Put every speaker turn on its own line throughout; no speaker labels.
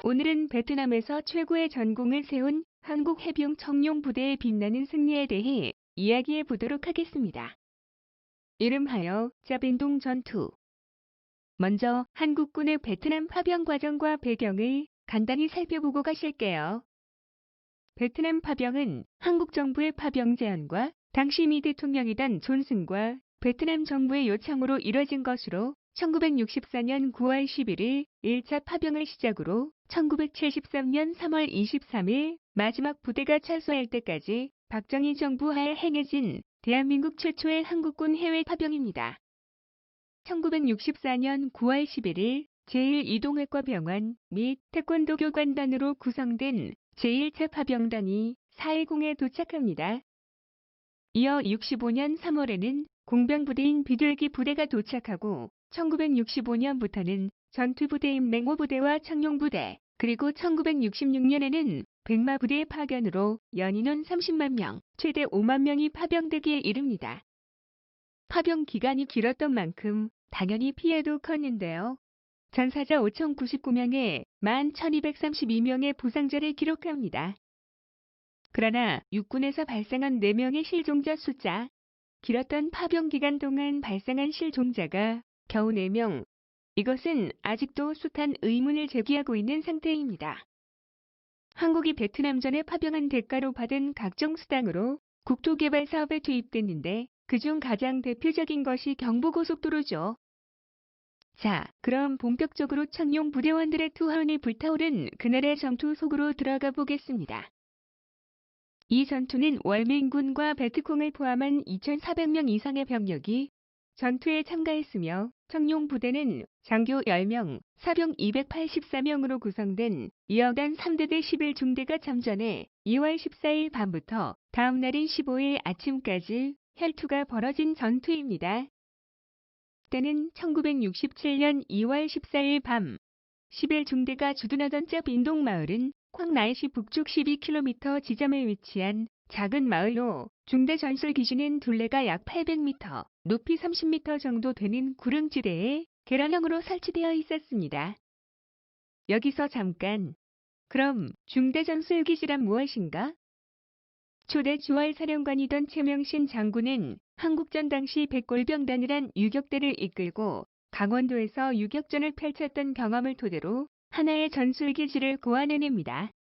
오늘은 베트남에서 최고의 전공을 세운 한국 해병 청룡 부대의 빛나는 승리에 대해 이야기해 보도록 하겠습니다. 이름하여 짜빈동 전투. 먼저 한국군의 베트남 파병 과정과 배경을 간단히 살펴보고 가실게요. 베트남 파병은 한국 정부의 파병 제안과 당시 미 대통령이던 존슨과 베트남 정부의 요청으로 이뤄진 것으로 1964년 9월 11일 1차 파병을 시작으로 1973년 3월 23일 마지막 부대가 철수할 때까지 박정희 정부 하에 행해진 대한민국 최초의 한국군 해외 파병입니다. 1964년 9월 11일 제1이동학과 병원 및 태권도 교관단으로 구성된 제1차 파병단이 410에 도착합니다. 이어 65년 3월에는 공병부대인 비둘기 부대가 도착하고 1965년부터는 전투부대인 맹호부대와 청룡부대, 그리고 1966년에는 백마부대의 파견으로 연인원 30만 명, 최대 5만 명이 파병되기에 이릅니다. 파병 기간이 길었던 만큼 당연히 피해도 컸는데요. 전사자 5,099명에 11,232명의 부상자를 기록합니다. 그러나 육군에서 발생한 4명의 실종자 숫자, 길었던 파병 기간 동안 발생한 실종자가 겨우 4명, 이것은 아직도 숱한 의문을 제기하고 있는 상태입니다. 한국이 베트남전에 파병한 대가로 받은 각종 수당으로 국토개발 사업에 투입됐는데 그중 가장 대표적인 것이 경부고속도로죠. 자, 그럼 본격적으로 청룡 부대원들의 투혼이 불타오른 그날의 전투 속으로 들어가 보겠습니다. 이 전투는 월민군과 베트콩을 포함한 2,400명 이상의 병력이 전투에 참가했으며 청룡 부대는 장교 10명, 사병 284명으로 구성된 2여단 3대대 11중대가 참전해 2월 14일 밤부터 다음 날인 15일 아침까지 혈투가 벌어진 전투입니다. 때는 1967년 2월 14일 밤 11중대가 주둔하던 짜빈동 마을은 콴나이시 북쪽 12km 지점에 위치한 작은 마을로 중대 전술 기지는 둘레가 약 800m, 높이 30m 정도 되는 구릉지대에 계란형으로 설치되어 있었습니다. 여기서 잠깐, 그럼 중대 전술 기지란 무엇인가? 초대 주월 사령관이던 최명신 장군은 한국전 당시 백골병단이란 유격대를 이끌고 강원도에서 유격전을 펼쳤던 경험을 토대로 하나의 전술기지를 고안해냅니다.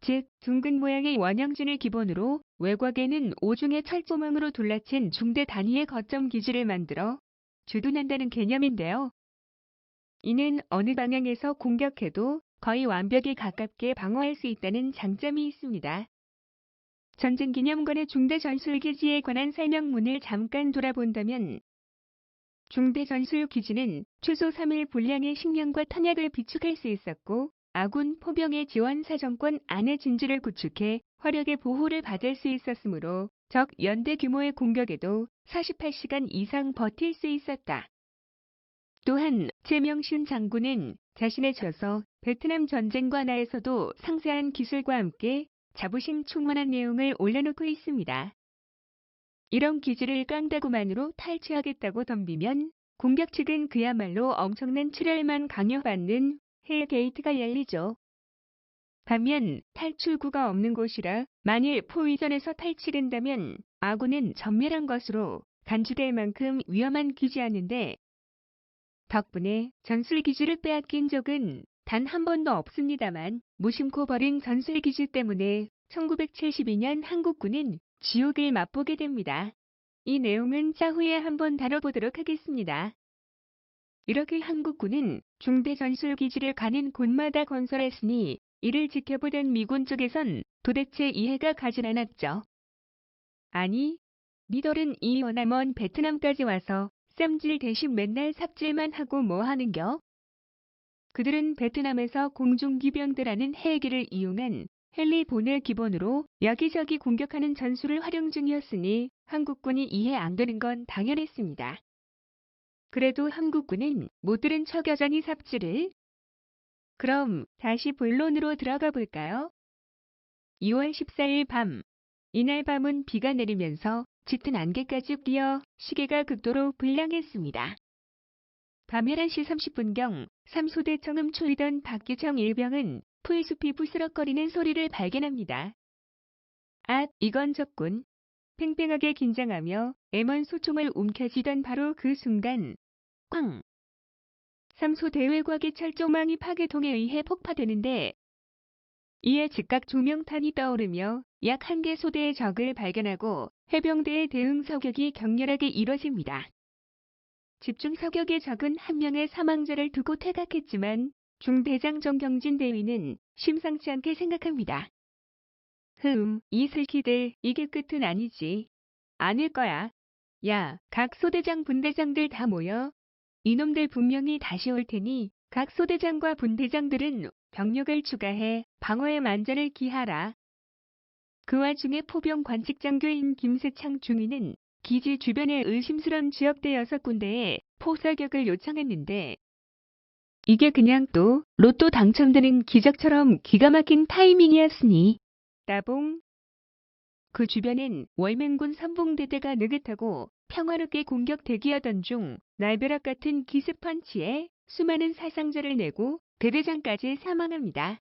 즉, 둥근 모양의 원형진을 기본으로 외곽에는 5중의 철조망으로 둘러친 중대 단위의 거점 기지를 만들어 주둔한다는 개념인데요. 이는 어느 방향에서 공격해도 거의 완벽에 가깝게 방어할 수 있다는 장점이 있습니다. 전쟁기념관의 중대전술기지에 관한 설명문을 잠깐 돌아본다면 중대전술기지는 최소 3일 분량의 식량과 탄약을 비축할 수 있었고 아군 포병의 지원 사정권 안에 진지를 구축해 화력의 보호를 받을 수 있었으므로 적 연대 규모의 공격에도 48시간 이상 버틸 수 있었다. 또한 최명신 장군은 자신의 저서 베트남 전쟁과 나에서도 상세한 기술과 함께 자부심 충만한 내용을 올려놓고 있습니다. 이런 기지를 깡다구만으로 탈취하겠다고 덤비면 공격 측은 그야말로 엄청난 출혈만 강요받는 헬게이트가 열리죠. 반면 탈출구가 없는 곳이라 만일 포위전에서 탈취된다면 아군은 전멸한 것으로 간주될 만큼 위험한 기지였는데 덕분에 전술기지를 빼앗긴 적은 단 한 번도 없습니다만 무심코 버린 전술기지 때문에 1972년 한국군은 지옥을 맛보게 됩니다. 이 내용은 차후에 한번 다뤄보도록 하겠습니다. 이렇게 한국군은 중대 전술기지를 가는 곳마다 건설했으니 이를 지켜보던 미군 쪽에선 도대체 이해가 가진 않았죠. 아니, 니들은 이 머나먼 베트남까지 와서 쌈질 대신 맨날 삽질만 하고 뭐 하는겨? 그들은 베트남에서 공중기병대라는 헬기를 이용한 헬리본을 기본으로 여기저기 공격하는 전술을 활용 중이었으니 한국군이 이해 안 되는 건 당연했습니다. 그래도 한국군은 못 들은 척 여전히 삽질을. 그럼 다시 본론으로 들어가 볼까요? 2월 14일 밤, 이날 밤은 비가 내리면서 짙은 안개까지 끼어 시계가 극도로 불량했습니다. 밤 11시 30분경 삼소대 청음 초이던 박규정 일병은 풀숲이 부스럭거리는 소리를 발견합니다. 앗, 이건 적군. 팽팽하게 긴장하며 M1 소총을 움켜쥐던 바로 그 순간 쾅! 삼소대 외곽의 철조망이 파괴통에 의해 폭파되는데 이에 즉각 조명탄이 떠오르며 약 1개 소대의 적을 발견하고 해병대의 대응 사격이 격렬하게 이뤄집니다. 집중 사격의 적은 1명의 사망자를 두고 퇴각했지만 중대장 정경진 대위는 심상치 않게 생각합니다. 이 슬키들 이게 끝은 아니지. 아닐 거야. 야, 각 소대장 분대장들 다 모여. 이놈들 분명히 다시 올 테니 각 소대장과 분대장들은 병력을 추가해 방어에 만전을 기하라. 그 와중에 포병 관측장교인 김세창 중위는 기지 주변의 의심스런 지역대 6군데에 포사격을 요청했는데 이게 그냥 또 로또 당첨되는 기적처럼 기가 막힌 타이밍이었으니 따봉. 그 주변엔 월맹군 선봉대대가 느긋하고 평화롭게 공격 대기하던 중 날벼락 같은 기습펀치에 수많은 사상자를 내고 대대장까지 사망합니다.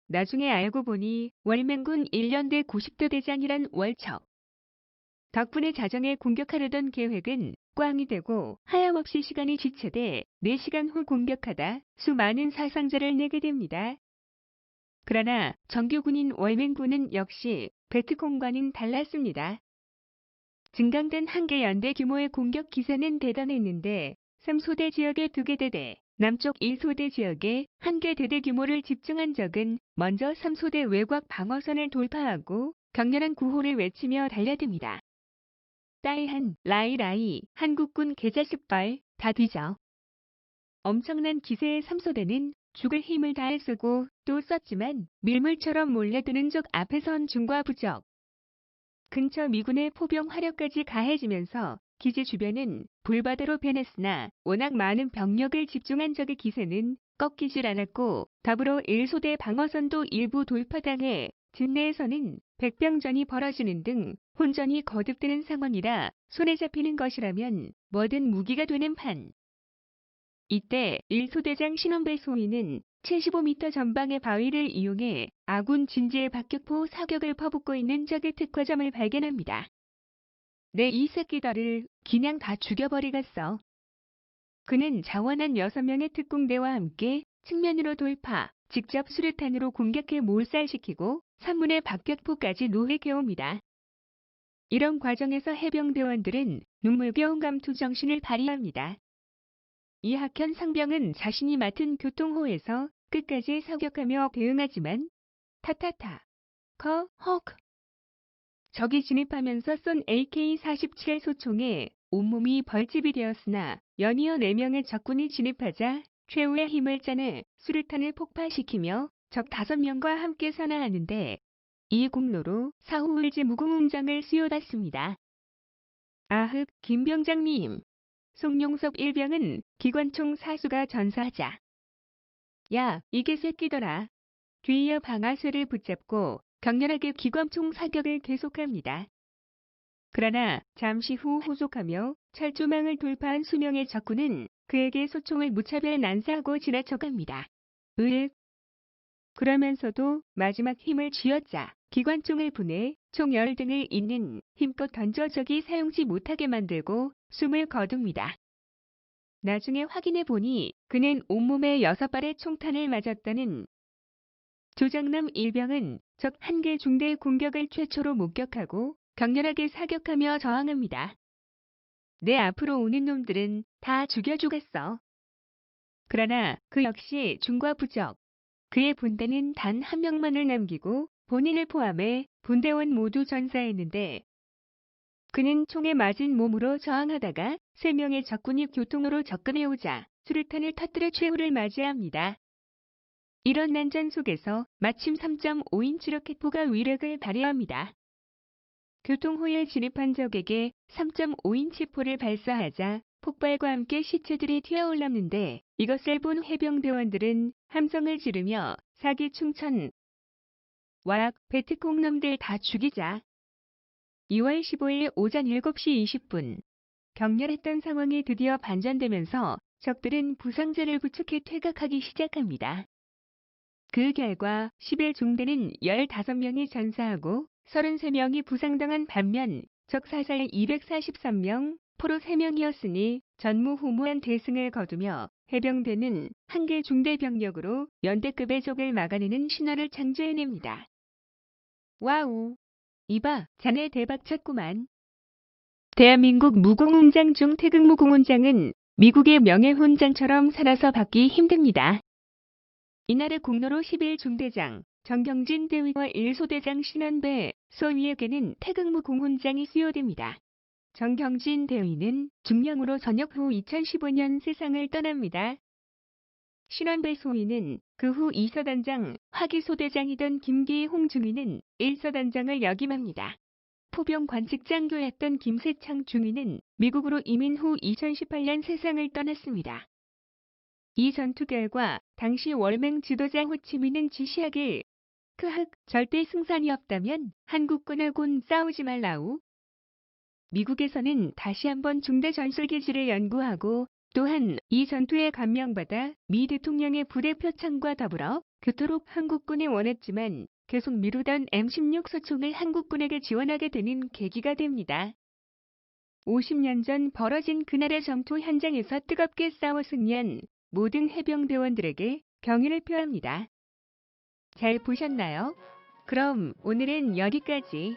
나중에 알고 보니 월맹군 1년대 90도 대장이란 월척. 덕분에 자정에 공격하려던 계획은 꽝이 되고 하염없이 시간이 지체돼 4시간 후 공격하다 수많은 사상자를 내게 됩니다. 그러나 정규군인 월맹군은 역시 베트콩과는 달랐습니다. 증강된 1개 연대 규모의 공격 기세는 대단했는데 3소대 지역의 2개 대대, 남쪽 1소대 지역에 1개 대대 규모를 집중한 적은 먼저 3소대 외곽 방어선을 돌파하고 격렬한 구호를 외치며 달려듭니다. 따이한, 라이라이, 한국군 개자식벌, 다 뒤져. 엄청난 기세의 3소대는 죽을 힘을 다해 쓰고 또 썼지만 밀물처럼 몰려드는 적 앞에선 중과 부적. 근처 미군의 포병 화력까지 가해지면서 기지 주변은 불바다로 변했으나 워낙 많은 병력을 집중한 적의 기세는 꺾이질 않았고 더불어 1소대 방어선도 일부 돌파당해 진내에서는 백병전이 벌어지는 등 혼전이 거듭되는 상황이라 손에 잡히는 것이라면 뭐든 무기가 되는 판. 이때 1소대장 신원배 소위는 75m 전방의 바위를 이용해 아군 진지의 박격포 사격을 퍼붓고 있는 적의 특화점을 발견합니다. 내 이 새끼들을 그냥 다 죽여버리겠어. 그는 자원한 6명의 특공대와 함께 측면으로 돌파, 직접 수류탄으로 공격해 몰살시키고 산문의 박격포까지 노획해옵니다. 이런 과정에서 해병대원들은 눈물겨운 감투 정신을 발휘합니다. 이학현 상병은 자신이 맡은 교통호에서 끝까지 사격하며 대응하지만 타타타, 헉. 적이 진입하면서 쏜 AK-47 소총에 온몸이 벌집이 되었으나 연이어 4명의 적군이 진입하자 최후의 힘을 짜내 수류탄을 폭파시키며 적 5명과 함께 선화하는데 이 공로로 사후 을지 무궁훈장을 수여받습니다. 아흑, 김병장님. 송용섭 일병은 기관총 사수가 전사하자. 야, 이게 새끼더라. 뒤이어 방아쇠를 붙잡고 격렬하게 기관총 사격을 계속합니다. 그러나 잠시 후 후속하며 철조망을 돌파한 수명의 적군은 그에게 소총을 무차별 난사하고 지나쳐갑니다. 그러면서도 마지막 힘을 쥐어짜 기관총을 분해 총 10등을 잇는 힘껏 던져 적이 사용치 못하게 만들고 숨을 거둡니다. 나중에 확인해 보니 그는 온몸에 6발의 총탄을 맞았다는. 조장남 일병은 적 1개 중대의 공격을 최초로 목격하고 격렬하게 사격하며 저항합니다. 내 앞으로 오는 놈들은 다 죽여주겠어. 그러나 그 역시 중과 부적. 그의 분대는 단 1명만을 남기고 본인을 포함해 분대원 모두 전사했는데 그는 총에 맞은 몸으로 저항하다가 3명의 적군이 교통으로 접근해오자 수류탄을 터뜨려 최후를 맞이합니다. 이런 난전 속에서 마침 3.5인치 로켓포가 위력을 발휘합니다. 교통호에 진입한 적에게 3.5인치 포를 발사하자 폭발과 함께 시체들이 튀어올랐는데 이것을 본 해병대원들은 함성을 지르며 사기 충천. 왁, 베트콩놈들 다 죽이자. 2월 15일 오전 7시 20분. 격렬했던 상황이 드디어 반전되면서 적들은 부상자를 구축해 퇴각하기 시작합니다. 그 결과 10일 중대는 15명이 전사하고 33명이 부상당한 반면 적 사살 243명, 포로 3명이었으니 전무후무한 대승을 거두며 해병대는 한개 중대 병력으로 연대급의 적을 막아내는 신화를 창조해냅니다. 와우! 이봐, 자네 대박 쳤구만. 대한민국 무공훈장 중 태극무공훈장은 미국의 명예훈장처럼 살아서 받기 힘듭니다. 이날의 공로로 11중대장 정경진 대위와 1소대장 신원배, 소위에게는 태극무공훈장이 수여됩니다. 정경진 대위는 중령으로 전역 후 2015년 세상을 떠납니다. 신원배 소위는 그 후 2서단장, 화기소대장이던 김기홍 중위는 1서단장을 역임합니다. 포병 관측장교였던 김세창 중위는 미국으로 이민 후 2018년 세상을 떠났습니다. 이 전투 결과 당시 월맹 지도자 호치민은 지시하길 크흑 절대 승산이 없다면 한국군하곤 싸우지 말라우. 미국에서는 다시 한번 중대 전술기지를 연구하고 또한 이 전투에 감명받아 미 대통령의 부대 표창과 더불어 그토록 한국군이 원했지만 계속 미루던 M16 소총을 한국군에게 지원하게 되는 계기가 됩니다. 50년 전 벌어진 그날의 전투 현장에서 뜨겁게 싸워 승리한 모든 해병대원들에게 경의를 표합니다. 잘 보셨나요? 그럼 오늘은 여기까지.